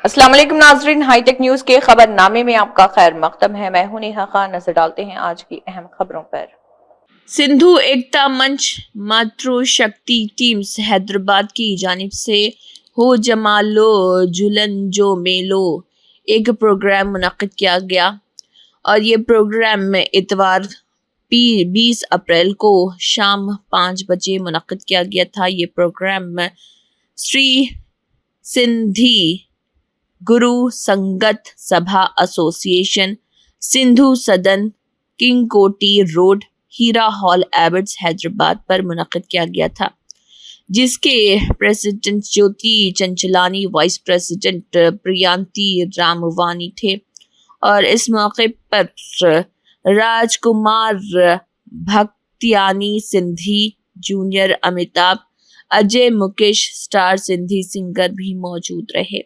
अस्सलाम वालेकुम नाजरीन, हाईटेक न्यूज के खबरनामे में आपका खैर मकदम है। मैं हूं नेहा खान। नजर डालते हैं आज की अहम खबरों पर। सिंधु एकता मंच मातृशक्ति टीम्स हैदराबाद की जानिब से हो जमालो जुलन जो मेलो एक प्रोग्राम मुनक्किद किया गया और ये प्रोग्राम में इतवार 20 अप्रैल को शाम 5 बजे मुनक्किद किया गया था। ये प्रोग्राम में श्री सिंधी गुरु संगत सभा association Sindhu Sadan King Koti Road Heera Hall एबर्ट्स हैदराबाद पर मुनक्किद किया गया था, जिसके president Jyoti Chanchlani, vice president Priyanti Ramwani थे और इस मौके पर Rajkumar Bhaktiyani Sindhi, junior Amitabh, Ajay Mukesh star Sindhi singer भी मौजूद रहे।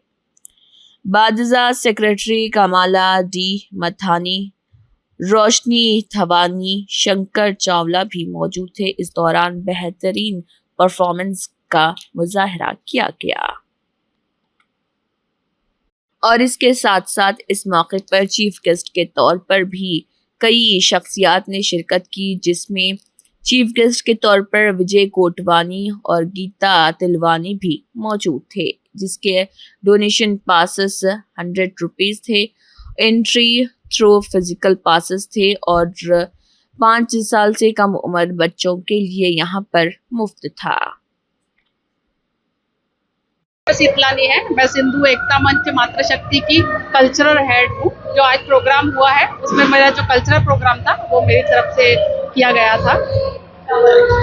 बादशाह सेक्रेटरी कमाला डी मथानी, रोशनी थवानी, शंकर चावला भी मौजूद थे। इस दौरान बेहतरीन परफॉर्मेंस का मुजाहरा किया गया और इसके साथ साथ इस मौके पर चीफ गेस्ट के तौर पर भी कई शख्सियात ने शिरकत की, जिसमें चीफ गेस्ट के तौर पर विजय कोटवानी और गीता तिलवानी भी मौजूद थे, जिसके डोनेशन पासेस 100 रुपीज़ थे। एंट्री थ्रू फिजिकल पासेस थे और 5 साल से कम उम्र बच्चों के लिए यहाँ पर मुफ्त था। शीतलानी है, मैं सिंधु एकता मंच मातृशक्ति की कल्चरल हेड हूँ। जो आज प्रोग्राम हुआ है उसमें मेरा जो कल्चरल प्रोग्राम था वो मेरी तरफ से किया गया था।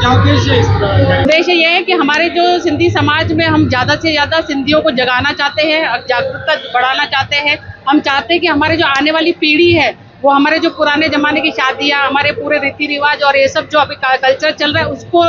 उद्देश्य ये है कि हमारे जो सिंधी समाज में हम ज़्यादा से ज़्यादा सिंधियों को जगाना चाहते हैं और जागरूकता बढ़ाना चाहते हैं। हम चाहते हैं कि हमारे जो आने वाली पीढ़ी है वो हमारे जो पुराने ज़माने की शादियाँ, हमारे पूरे रीति रिवाज और ये सब जो अभी कल्चर चल रहा है उसको,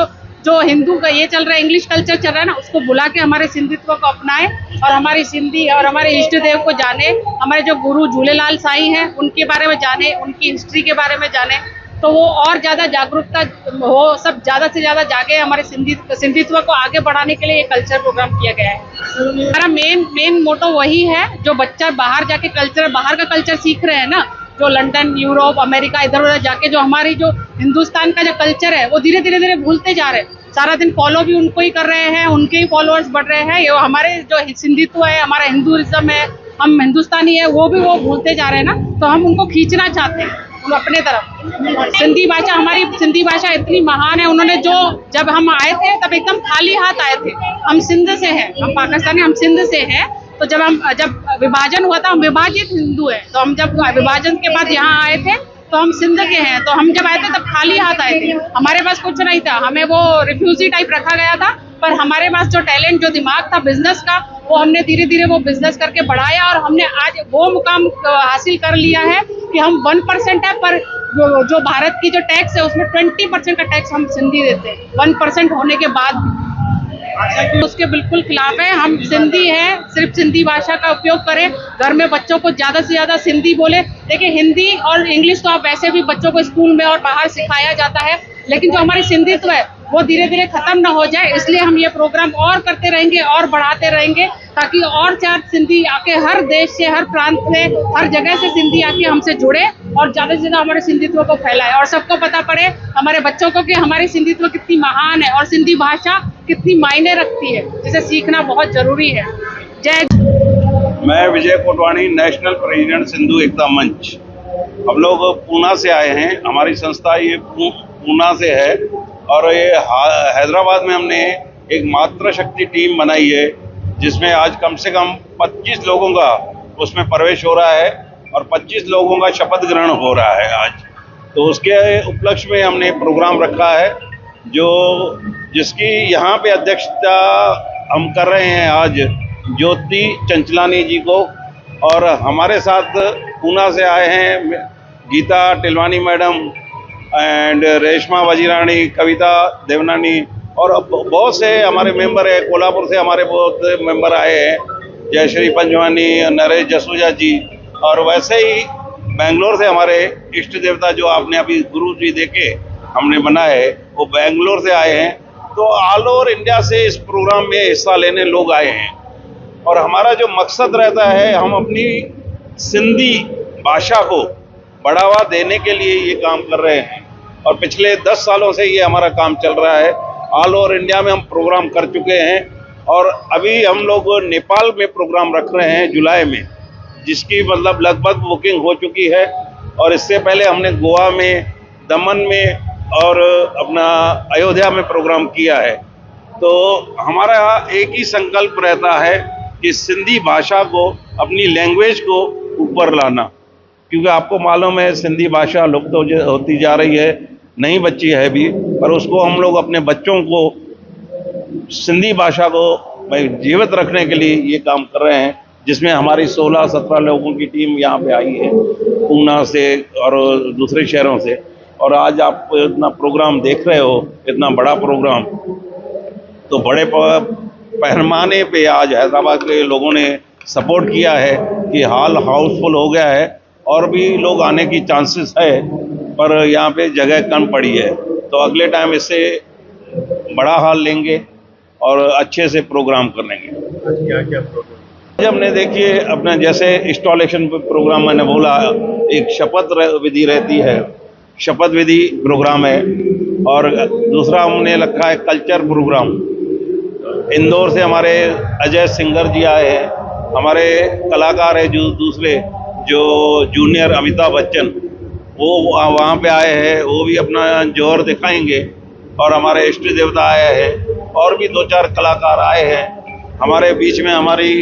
जो हिंदू का ये चल रहा है, इंग्लिश कल्चर चल रहा है ना, उसको बुला के हमारे सिंधित्व को अपनाएं और हमारी सिंधी और हमारे इष्ट देव को जाने। हमारे जो गुरु झूलेलाल साईं हैं उनके बारे में जाने, उनकी हिस्ट्री के बारे में जाने, तो वो और ज़्यादा जागरूकता हो, सब ज़्यादा से ज़्यादा जागे। हमारे सिंधित्व को आगे बढ़ाने के लिए ये कल्चर प्रोग्राम किया गया है। हमारा मेन मोटो वही है, जो बच्चा बाहर जाके बाहर का कल्चर सीख रहे हैं ना, जो लंदन, यूरोप, अमेरिका, इधर उधर जाके जो हमारी जो हिंदुस्तान का जो कल्चर है वो धीरे धीरे भूलते जा रहे हैं। सारा दिन फॉलो भी उनको ही कर रहे हैं, उनके ही फॉलोअर्स बढ़ रहे हैं। ये हमारे जो सिंधित्व है, हमारा हिंदुइज्म है, हम हिंदुस्तानी है, वो भूलते जा रहे हैं ना, तो हम उनको खींचना चाहते हैं अपने तरफ। सिंधी भाषा, हमारी सिंधी भाषा इतनी महान है। उन्होंने जब हम आए थे तब एकदम खाली हाथ आए थे। हम सिंध से हैं, हम पाकिस्तानी, हम सिंध से हैं। तो जब विभाजन हुआ था, हम विभाजित हिंदू हैं, तो हम जब विभाजन के बाद यहाँ आए थे तो हम सिंध के हैं। तो हम जब आए थे तब खाली हाथ आए थे, हमारे पास कुछ नहीं था, हमें वो रिफ्यूजी टाइप रखा गया था। पर हमारे पास जो टैलेंट, जो दिमाग था बिजनेस का, वो हमने धीरे धीरे वो बिजनेस करके बढ़ाया और हमने आज वो मुकाम हासिल कर लिया है कि हम 1% है, पर जो भारत की जो टैक्स है उसमें 20% का टैक्स हम सिंधी देते हैं, 1% होने के बाद भी। उसके बिल्कुल खिलाफ है। हम सिंधी हैं, सिर्फ सिंधी भाषा का उपयोग करें, घर में बच्चों को ज़्यादा से ज़्यादा सिंधी बोले। देखिए, हिंदी और इंग्लिश तो आप वैसे भी बच्चों को स्कूल में और बाहर सिखाया जाता है, लेकिन जो हमारी सिंधित्व है वो धीरे धीरे खत्म ना हो जाए, इसलिए हम ये प्रोग्राम और करते रहेंगे और बढ़ाते रहेंगे, ताकि और 4 सिंधी आके हर देश से, हर प्रांत से, हर जगह से सिंधी आके हमसे जुड़े और ज़्यादा से ज़्यादा हमारे सिंधित्व को फैलाए और सबको पता पड़े, हमारे बच्चों को, कि हमारी सिंधित्व कितनी महान है और सिंधी भाषा कितनी मायने रखती है, जिसे सीखना बहुत जरूरी है। जय। मैं विजय कोटवानी, नेशनल प्रेसिडेंट सिंधु एकता मंच। हम लोग पूना से आए हैं, हमारी संस्था ये पूना से है और ये हैदराबाद में हमने एक मातृशक्ति टीम बनाई है, जिसमें आज कम से कम 25 लोगों का उसमें प्रवेश हो रहा है और 25 लोगों का शपथ ग्रहण हो रहा है आज। तो उसके उपलक्ष्य में हमने प्रोग्राम रखा है, जिसकी यहाँ पे अध्यक्षता हम कर रहे हैं आज ज्योति चंचलानी जी को, और हमारे साथ पूना से आए हैं गीता टिलवानी मैडम एंड रेशमा वजीरानी, कविता देवनानी और बहुत से हमारे मेंबर है। कोल्हापुर से हमारे बहुत मेंबर आए हैं, जयश्री पंजवानी, नरेश जसूजा जी, और वैसे ही बेंगलोर से हमारे इष्ट देवता जो आपने अभी गुरु जी देखे हमने बनाए, वो बेंगलोर से आए हैं। तो ऑल ओवर इंडिया से इस प्रोग्राम में हिस्सा लेने लोग आए हैं। और हमारा जो मकसद रहता है, हम अपनी सिंधी भाषा को बढ़ावा देने के लिए ये काम कर रहे हैं और पिछले 10 सालों से ये हमारा काम चल रहा है। ऑल ओवर इंडिया में हम प्रोग्राम कर चुके हैं और अभी हम लोग नेपाल में प्रोग्राम रख रहे हैं जुलाई में, जिसकी मतलब लगभग बुकिंग हो चुकी है। और इससे पहले हमने गोवा में, दमन में और अपना अयोध्या में प्रोग्राम किया है। तो हमारा एक ही संकल्प रहता है कि सिंधी भाषा को, अपनी लैंग्वेज को ऊपर लाना, क्योंकि आपको मालूम है सिंधी भाषा लुप्त होती जा रही है, नहीं बची है अभी, पर उसको हम लोग अपने बच्चों को सिंधी भाषा को जीवित रखने के लिए ये काम कर रहे हैं, जिसमें हमारी 16-17 लोगों की टीम यहाँ पे आई है, पूना से और दूसरे शहरों से। और आज आप इतना प्रोग्राम देख रहे हो, इतना बड़ा प्रोग्राम, तो बड़े पैमाने पे आज हैदराबाद के लोगों ने सपोर्ट किया है कि हॉल हाउसफुल हो गया है और भी लोग आने की चांसेस है, पर यहाँ पे जगह कम पड़ी है। तो अगले टाइम इससे बड़ा हॉल लेंगे और अच्छे से प्रोग्राम कर लेंगे। क्या प्रोग्राम? आज हमने देखिए अपना जैसे इंस्टॉलेशन प्रोग्राम मैंने बोला, एक शपथ विधि रहती है, शपथ विधि प्रोग्राम है, और दूसरा हमने रखा है कल्चर प्रोग्राम। इंदौर से हमारे अजय सिंगर जी आए हैं, हमारे कलाकार है जो दूसरे जो जूनियर अमिताभ बच्चन, वो वहाँ पे आए हैं, वो भी अपना जोर दिखाएंगे। और हमारे इष्ट देवता आए हैं और भी 2-4 कलाकार आए हैं। हमारे बीच में हमारी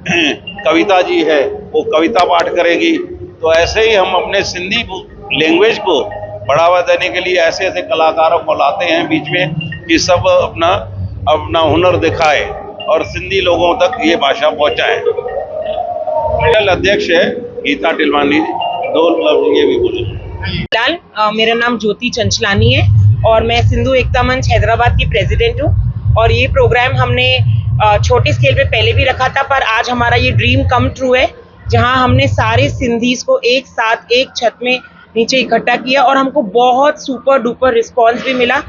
कविता जी है, वो कविता पाठ करेगी। तो ऐसे ही हम अपने सिंधी लैंग्वेज को बढ़ावा देने के लिए ऐसे ऐसे कलाकारों को लाते हैं बीच में कि सब अपना हुनर दिखाए और सिंधी लोगों तक ये भाषा पहुंचाए। अध्यक्ष है गीता टिलवानी, 2 लफ्ज ये भी बोले। फिलहाल मेरा नाम ज्योति चंचलानी है और मैं सिंधु एकता मंच हैदराबाद की प्रेसिडेंट हूँ। और ये प्रोग्राम हमने छोटे स्केल पे पहले भी रखा था, पर आज हमारा ये ड्रीम कम ट्रू है, जहाँ हमने सारे सिंधीज को एक साथ एक छत में नीचे इकट्ठा किया और हमको बहुत सुपर डुपर रिस्पॉन्स भी मिला,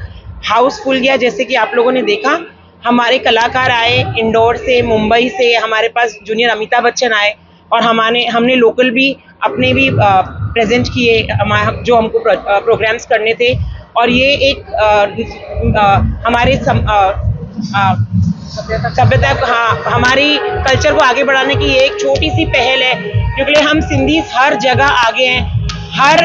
हाउसफुल गया। जैसे कि आप लोगों ने देखा, हमारे कलाकार आए इंदौर से, मुंबई से, हमारे पास जूनियर अमिताभ बच्चन आए और हमने लोकल भी अपने भी प्रेजेंट किए जो हमको प्रोग्राम्स करने थे। और ये एक हमारे सभ्यता, हाँ, हमारी कल्चर को आगे बढ़ाने की ये एक छोटी सी पहल है, क्योंकि हम सिंधी हर जगह आगे हैं। हर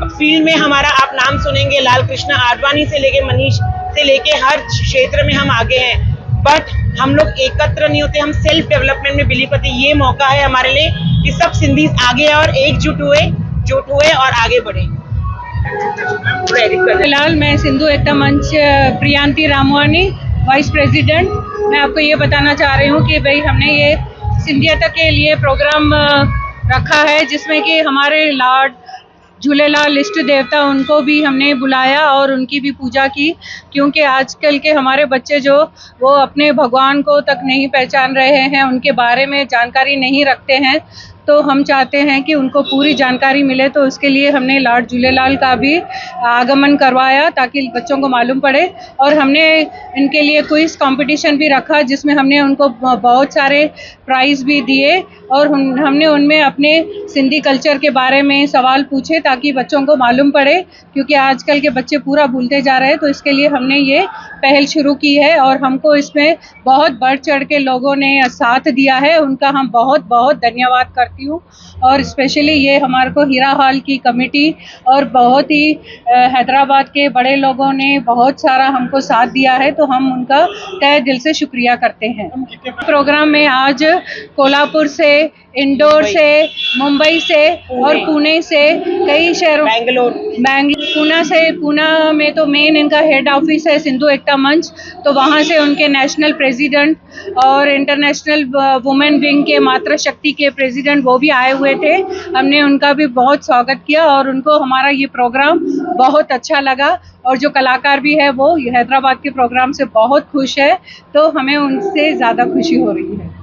फील्ड में हमारा आप नाम सुनेंगे, लाल कृष्ण आडवाणी से लेके मनीष से लेके हर क्षेत्र में हम आगे हैं। बट हम लोग एकत्र नहीं होते, हम सेल्फ डेवलपमेंट में बिलीव करते। ये मौका है हमारे लिए कि सब सिंधी आगे और एकजुट हुए और आगे बढ़े। फिलहाल मैं सिंधु एकता मंच प्रियांती रामवानी, वाइस प्रेसिडेंट। मैं आपको ये बताना चाह रही हूँ कि भाई हमने ये सिंधियत के लिए प्रोग्राम रखा है, जिसमें कि हमारे लॉर्ड झूलेलाल इष्ट देवता, उनको भी हमने बुलाया और उनकी भी पूजा की, क्योंकि आजकल के हमारे बच्चे जो वो अपने भगवान को तक नहीं पहचान रहे हैं, उनके बारे में जानकारी नहीं रखते हैं। तो हम चाहते हैं कि उनको पूरी जानकारी मिले, तो उसके लिए हमने लॉर्ड झूलेलाल का भी आगमन करवाया ताकि बच्चों को मालूम पड़े। और हमने इनके लिए क्विज कंपटीशन भी रखा, जिसमें हमने उनको बहुत सारे प्राइज़ भी दिए और हमने उनमें अपने सिंधी कल्चर के बारे में सवाल पूछे ताकि बच्चों को मालूम पड़े, क्योंकि आजकल के बच्चे पूरा भूलते जा रहे हैं। तो इसके लिए हमने ये पहल शुरू की है और हमको इसमें बहुत बढ़ चढ़ के लोगों ने साथ दिया है, उनका हम बहुत बहुत धन्यवाद करती हूँ। और स्पेशली ये हमारे को हीरा हॉल की कमेटी और बहुत ही हैदराबाद के बड़े लोगों ने बहुत सारा हमको साथ दिया है, तो हम उनका तहे दिल से शुक्रिया करते हैं। प्रोग्राम में आज कोल्हापुर से, इंदौर से, मुंबई से और पुणे से, कई शहरों, पूना में तो मेन इनका हेड ऑफिस है सिंधु एकता मंच, तो वहाँ से उनके नेशनल प्रेसिडेंट और इंटरनेशनल वुमेन विंग के मातृ शक्ति के प्रेसिडेंट वो भी आए हुए थे। हमने उनका भी बहुत स्वागत किया और उनको हमारा ये प्रोग्राम बहुत अच्छा लगा। और जो कलाकार भी है वो हैदराबाद के प्रोग्राम से बहुत खुश है, तो हमें उनसे ज़्यादा खुशी हो रही है।